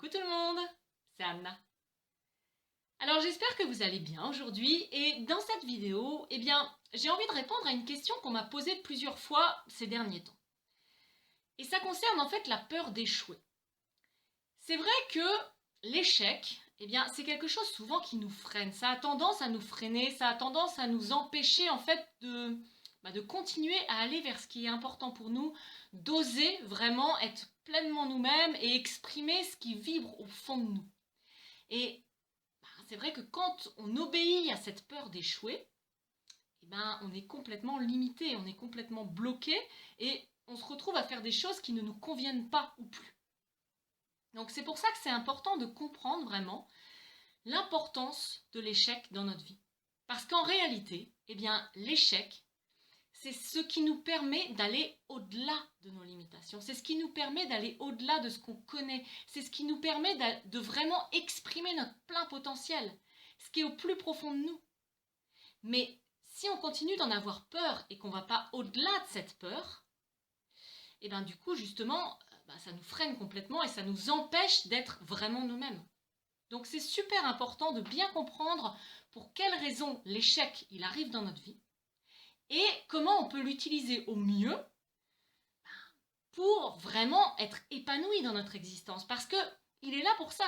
Coucou tout le monde, c'est Anna. Alors j'espère que vous allez bien aujourd'hui et dans cette vidéo, j'ai envie de répondre à une question qu'on m'a posée plusieurs fois ces derniers temps. Et ça concerne en fait la peur d'échouer. C'est vrai que l'échec, c'est quelque chose souvent qui nous freine. Ça a tendance à nous freiner, ça a tendance à nous empêcher en fait de continuer à aller vers ce qui est important pour nous, d'oser vraiment être pleinement nous-mêmes et exprimer ce qui vibre au fond de nous. Et c'est vrai que quand on obéit à cette peur d'échouer, on est complètement limité, on est complètement bloqué et on se retrouve à faire des choses qui ne nous conviennent pas ou plus. Donc c'est pour ça que c'est important de comprendre vraiment l'importance de l'échec dans notre vie. Parce qu'en réalité, l'échec, c'est ce qui nous permet d'aller au-delà de nos limitations. C'est ce qui nous permet d'aller au-delà de ce qu'on connaît. C'est ce qui nous permet de vraiment exprimer notre plein potentiel, ce qui est au plus profond de nous. Mais si on continue d'en avoir peur et qu'on ne va pas au-delà de cette peur, du coup, justement, ça nous freine complètement et ça nous empêche d'être vraiment nous-mêmes. Donc c'est super important de bien comprendre pour quelles raisons l'échec il arrive dans notre vie et comment on peut l'utiliser au mieux pour vraiment être épanoui dans notre existence. Parce qu'il est là pour ça.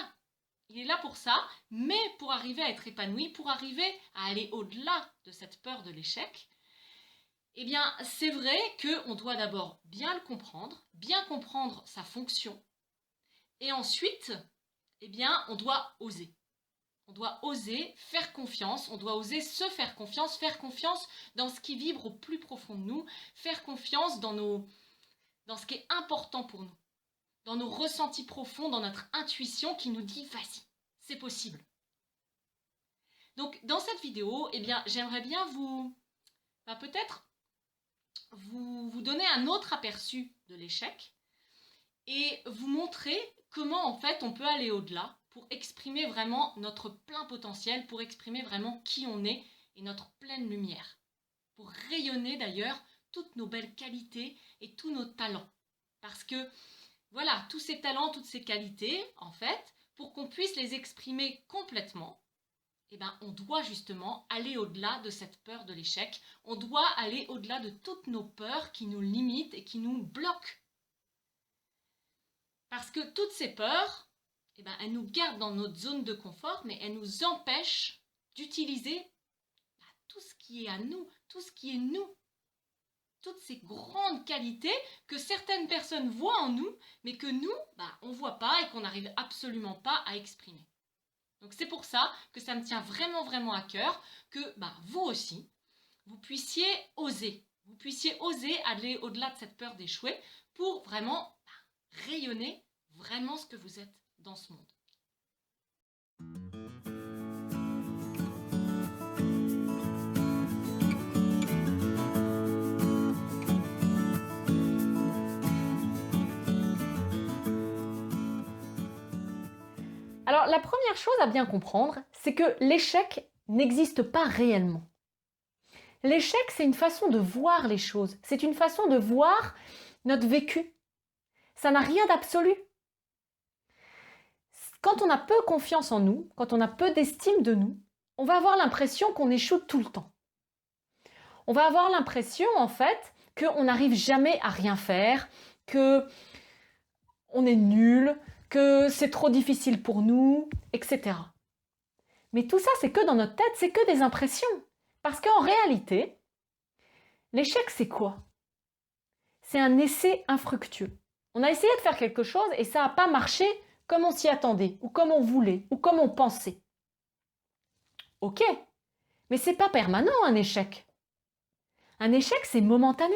Il est là pour ça, mais pour arriver à être épanoui, pour arriver à aller au-delà de cette peur de l'échec, c'est vrai qu'on doit d'abord bien le comprendre, bien comprendre sa fonction, et ensuite, on doit oser. On doit oser faire confiance, on doit oser se faire confiance dans ce qui vibre au plus profond de nous, faire confiance dans ce qui est important pour nous, dans nos ressentis profonds, dans notre intuition qui nous dit « vas-y, c'est possible ». Donc dans cette vidéo, j'aimerais bien peut-être vous donner un autre aperçu de l'échec et vous montrer comment en fait on peut aller au-delà pour exprimer vraiment notre plein potentiel, pour exprimer vraiment qui on est et notre pleine lumière. Pour rayonner d'ailleurs toutes nos belles qualités et tous nos talents. Parce que voilà, tous ces talents, toutes ces qualités, en fait, pour qu'on puisse les exprimer complètement, on doit justement aller au-delà de cette peur de l'échec. On doit aller au-delà de toutes nos peurs qui nous limitent et qui nous bloquent. Parce que toutes ces peurs, elles nous gardent dans notre zone de confort, mais elles nous empêchent d'utiliser tout ce qui est à nous, tout ce qui est nous. Toutes ces grandes qualités que certaines personnes voient en nous, mais que nous, on ne voit pas et qu'on n'arrive absolument pas à exprimer. Donc c'est pour ça que ça me tient vraiment, vraiment à cœur que vous aussi, vous puissiez oser. Vous puissiez oser aller au-delà de cette peur d'échouer pour vraiment rayonner vraiment ce que vous êtes dans ce monde. Alors la première chose à bien comprendre, c'est que l'échec n'existe pas réellement. L'échec, c'est une façon de voir les choses, c'est une façon de voir notre vécu. Ça n'a rien d'absolu. Quand on a peu confiance en nous, quand on a peu d'estime de nous, on va avoir l'impression qu'on échoue tout le temps. On va avoir l'impression, en fait, qu'on n'arrive jamais à rien faire, qu'on est nul, que c'est trop difficile pour nous, etc. Mais tout ça, c'est que dans notre tête, c'est que des impressions. Parce qu'en réalité, l'échec, c'est quoi? C'est un essai infructueux. On a essayé de faire quelque chose et ça n'a pas marché comme on s'y attendait, ou comme on voulait, ou comme on pensait. Ok, mais c'est pas permanent un échec. Un échec, c'est momentané.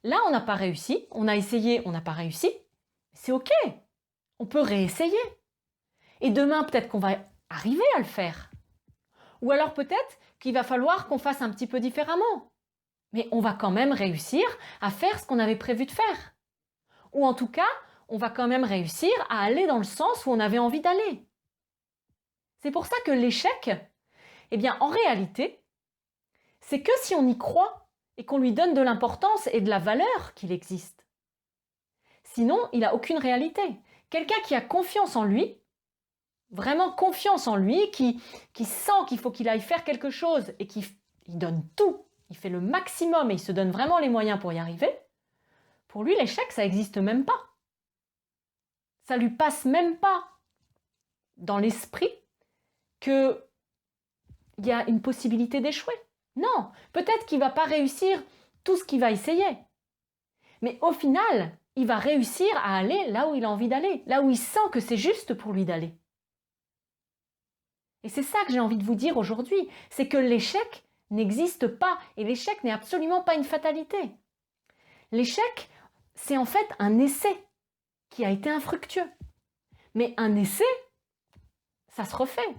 Là, on n'a pas réussi, on a essayé, on n'a pas réussi. C'est ok, on peut réessayer. Et demain, peut-être qu'on va arriver à le faire. Ou alors peut-être qu'il va falloir qu'on fasse un petit peu différemment. Mais on va quand même réussir à faire ce qu'on avait prévu de faire. Ou en tout cas, on va quand même réussir à aller dans le sens où on avait envie d'aller. C'est pour ça que l'échec, en réalité, c'est que si on y croit et qu'on lui donne de l'importance et de la valeur qu'il existe. Sinon, il n'a aucune réalité. Quelqu'un qui a confiance en lui, vraiment confiance en lui, qui sent qu'il faut qu'il aille faire quelque chose et qui il donne tout, il fait le maximum et il se donne vraiment les moyens pour y arriver, pour lui, l'échec, ça n'existe même pas. Ça lui passe même pas dans l'esprit qu'il y a une possibilité d'échouer. Non, peut-être qu'il ne va pas réussir tout ce qu'il va essayer. Mais au final, il va réussir à aller là où il a envie d'aller, là où il sent que c'est juste pour lui d'aller. Et c'est ça que j'ai envie de vous dire aujourd'hui, c'est que l'échec n'existe pas et l'échec n'est absolument pas une fatalité. L'échec, c'est en fait un essai qui a été infructueux. Mais un essai, ça se refait.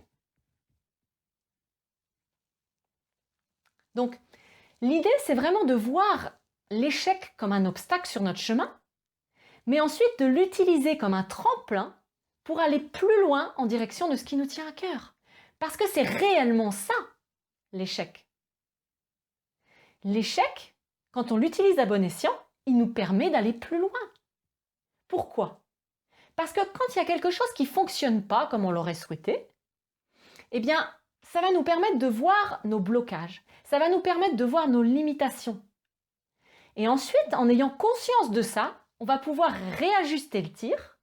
Donc, l'idée, c'est vraiment de voir l'échec comme un obstacle sur notre chemin, mais ensuite de l'utiliser comme un tremplin pour aller plus loin en direction de ce qui nous tient à cœur. Parce que c'est réellement ça, l'échec. L'échec, quand on l'utilise à bon escient, il nous permet d'aller plus loin. Pourquoi? Parce que quand il y a quelque chose qui ne fonctionne pas comme on l'aurait souhaité, eh bien, ça va nous permettre de voir nos blocages, ça va nous permettre de voir nos limitations. Et ensuite, en ayant conscience de ça, on va pouvoir réajuster le tir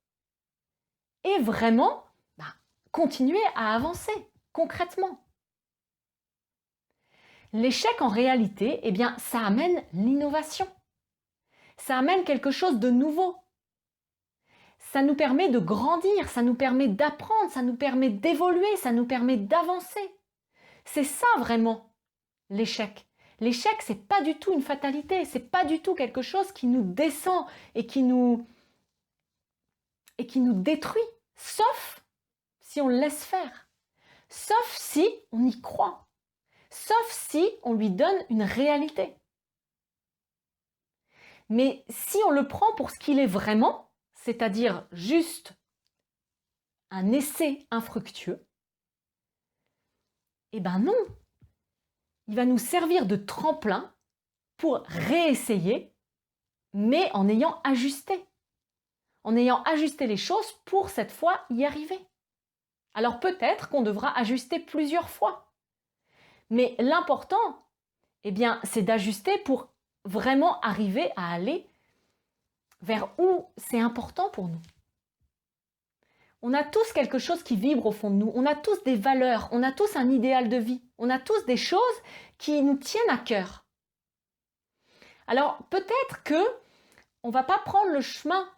et vraiment continuer à avancer concrètement. L'échec, en réalité, eh bien, ça amène l'innovation. Ça amène quelque chose de nouveau. Ça nous permet de grandir, ça nous permet d'apprendre, ça nous permet d'évoluer, ça nous permet d'avancer. C'est ça vraiment, l'échec. L'échec, c'est pas du tout une fatalité, c'est pas du tout quelque chose qui nous descend et qui nous détruit, sauf si on le laisse faire, sauf si on y croit, sauf si on lui donne une réalité. Mais si on le prend pour ce qu'il est vraiment, c'est-à-dire juste un essai infructueux, eh ben non, il va nous servir de tremplin pour réessayer, mais en ayant ajusté les choses pour cette fois y arriver. Alors peut-être qu'on devra ajuster plusieurs fois, mais l'important, eh bien, c'est d'ajuster pour vraiment arriver à aller vers où c'est important pour nous. On a tous quelque chose qui vibre au fond de nous, on a tous des valeurs, on a tous un idéal de vie, on a tous des choses qui nous tiennent à cœur. Alors peut-être que on ne va pas prendre le chemin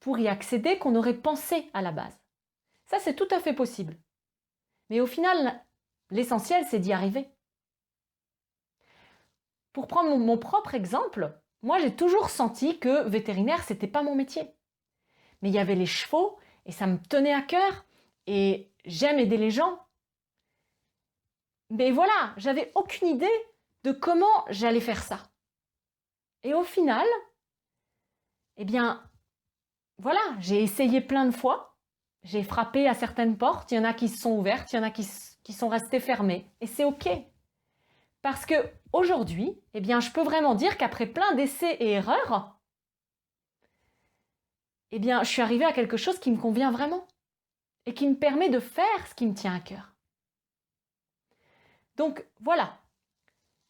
pour y accéder qu'on aurait pensé à la base. Ça, c'est tout à fait possible. Mais au final, l'essentiel, c'est d'y arriver. Pour prendre mon propre exemple, moi, j'ai toujours senti que vétérinaire, c'était pas mon métier. Mais il y avait les chevaux et ça me tenait à cœur et j'aime aider les gens. Mais voilà, j'avais aucune idée de comment j'allais faire ça. Et au final, eh bien, voilà, j'ai essayé plein de fois, j'ai frappé à certaines portes, il y en a qui se sont ouvertes, il y en a qui sont restées fermées. Et c'est OK. Parce qu'aujourd'hui, eh bien, je peux vraiment dire qu'après plein d'essais et erreurs, eh bien, je suis arrivée à quelque chose qui me convient vraiment et qui me permet de faire ce qui me tient à cœur. Donc voilà,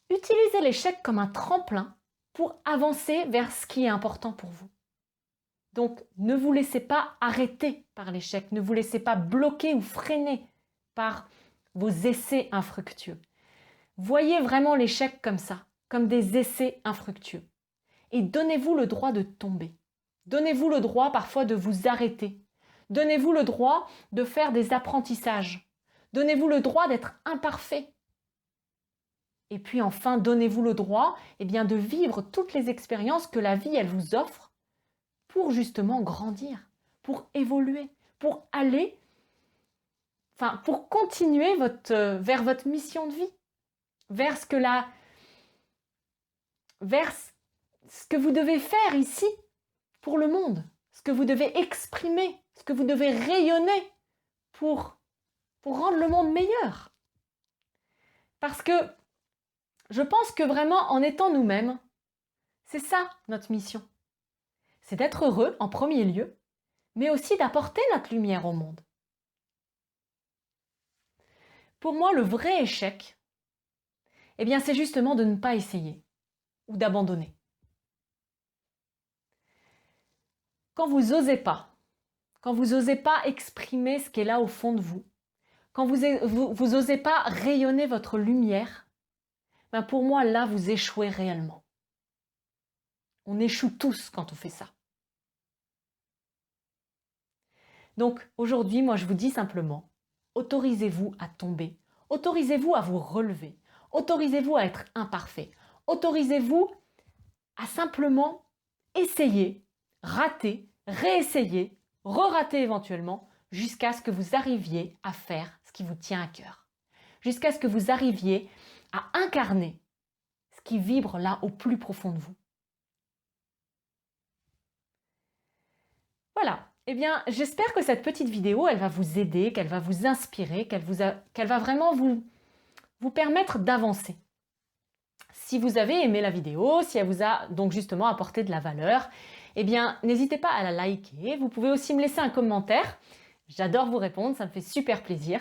utilisez l'échec comme un tremplin pour avancer vers ce qui est important pour vous. Donc ne vous laissez pas arrêter par l'échec, ne vous laissez pas bloquer ou freiner par vos essais infructueux. Voyez vraiment l'échec comme ça, comme des essais infructueux. Et donnez-vous le droit de tomber. Donnez-vous le droit parfois de vous arrêter. Donnez-vous le droit de faire des apprentissages. Donnez-vous le droit d'être imparfait. Et puis enfin, donnez-vous le droit de vivre toutes les expériences que la vie elle vous offre pour justement grandir, pour évoluer, pour aller, pour continuer vers votre mission de vie, vers ce que vous devez faire ici pour le monde, ce que vous devez exprimer, ce que vous devez rayonner pour rendre le monde meilleur. Parce que je pense que vraiment, en étant nous-mêmes, c'est ça notre mission. C'est d'être heureux en premier lieu, mais aussi d'apporter notre lumière au monde. Pour moi, le vrai échec, eh bien, c'est justement de ne pas essayer ou d'abandonner. Quand vous n'osez pas, quand vous n'osez pas exprimer ce qui est là au fond de vous, quand vous n'osez pas rayonner votre lumière, ben pour moi, là, vous échouez réellement. On échoue tous quand on fait ça. Donc aujourd'hui, moi, je vous dis simplement, autorisez-vous à tomber, autorisez-vous à vous relever, autorisez-vous à être imparfait, autorisez-vous à simplement essayer, rater, réessayer, re-rater éventuellement, jusqu'à ce que vous arriviez à faire ce qui vous tient à cœur, jusqu'à ce que vous arriviez à incarner ce qui vibre là au plus profond de vous. Voilà, eh bien j'espère que cette petite vidéo, elle va vous aider, qu'elle va vous inspirer, qu'elle va vraiment vous permettre d'avancer. Si vous avez aimé la vidéo, si elle vous a donc justement apporté de la valeur, eh bien n'hésitez pas à la liker. Vous pouvez aussi me laisser un commentaire. J'adore vous répondre, ça me fait super plaisir.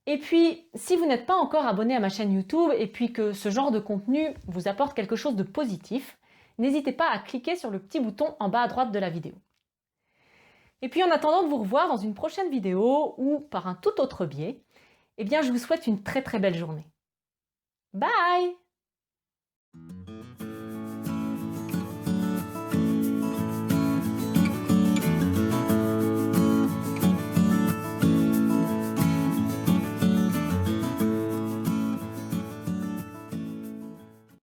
Et puis, si vous n'êtes pas encore abonné à ma chaîne YouTube et puis que ce genre de contenu vous apporte quelque chose de positif, n'hésitez pas à cliquer sur le petit bouton en bas à droite de la vidéo. Et puis en attendant de vous revoir dans une prochaine vidéo ou par un tout autre biais, eh bien je vous souhaite une très très belle journée. Bye!